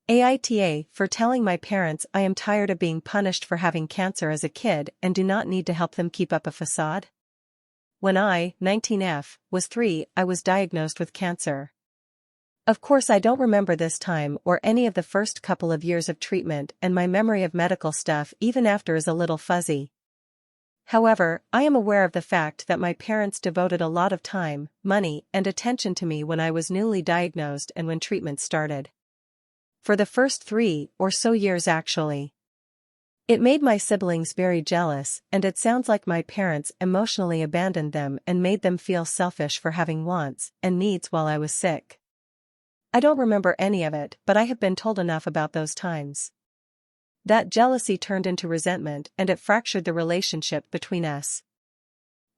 AITA for telling my parents I am tired of being punished for having cancer as a kid and do not need to help them keep up a facade. When I, 19F, was 3, I was diagnosed with cancer. Of course I don't remember this time or any of the first couple of years of treatment, and my memory of medical stuff even after is a little fuzzy. However, I am aware of the fact that my parents devoted a lot of time, money, and attention to me when I was newly diagnosed and when treatment started. For the first 3 or so years actually. It made my siblings very jealous, and it sounds like my parents emotionally abandoned them and made them feel selfish for having wants and needs while I was sick. I don't remember any of it, but I have been told enough about those times. That jealousy turned into resentment and it fractured the relationship between us.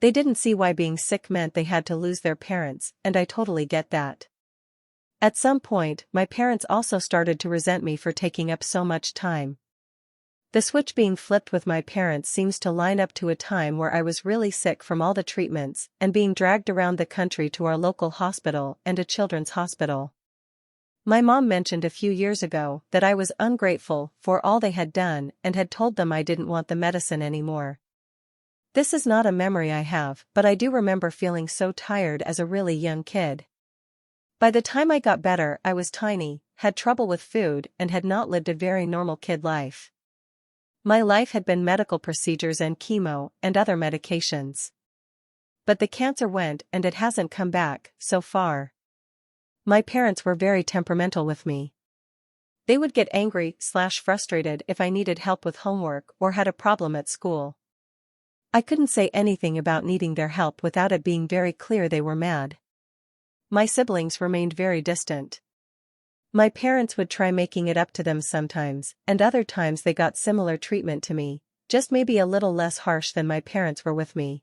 They didn't see why being sick meant they had to lose their parents, and I totally get that. At some point, my parents also started to resent me for taking up so much time. The switch being flipped with my parents seems to line up to a time where I was really sick from all the treatments and being dragged around the country to our local hospital and a children's hospital. My mom mentioned a few years ago that I was ungrateful for all they had done and had told them I didn't want the medicine anymore. This is not a memory I have, but I do remember feeling so tired as a really young kid. By the time I got better, I was tiny, had trouble with food, and had not lived a very normal kid life. My life had been medical procedures and chemo and other medications. But the cancer went and it hasn't come back, so far. My parents were very temperamental with me. They would get angry/frustrated if I needed help with homework or had a problem at school. I couldn't say anything about needing their help without it being very clear they were mad. My siblings remained very distant. My parents would try making it up to them sometimes, and other times they got similar treatment to me, just maybe a little less harsh than my parents were with me.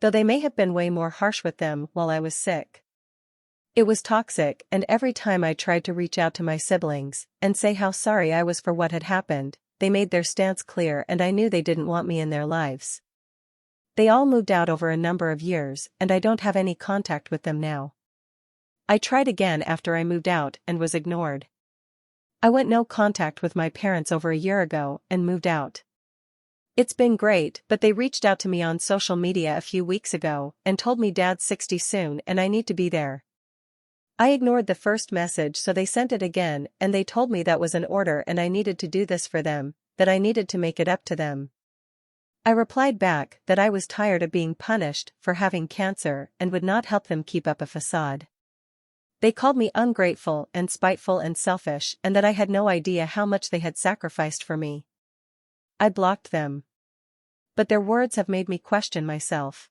Though they may have been way more harsh with them while I was sick. It was toxic, and every time I tried to reach out to my siblings and say how sorry I was for what had happened, they made their stance clear and I knew they didn't want me in their lives. They all moved out over a number of years and I don't have any contact with them now. I tried again after I moved out and was ignored. I went no contact with my parents over a year ago and moved out. It's been great, but they reached out to me on social media a few weeks ago and told me Dad's 60 soon and I need to be there. I ignored the first message, so they sent it again and they told me that was an order and I needed to do this for them, that I needed to make it up to them. I replied back that I was tired of being punished for having cancer and would not help them keep up a facade. They called me ungrateful and spiteful and selfish and that I had no idea how much they had sacrificed for me. I blocked them. But their words have made me question myself.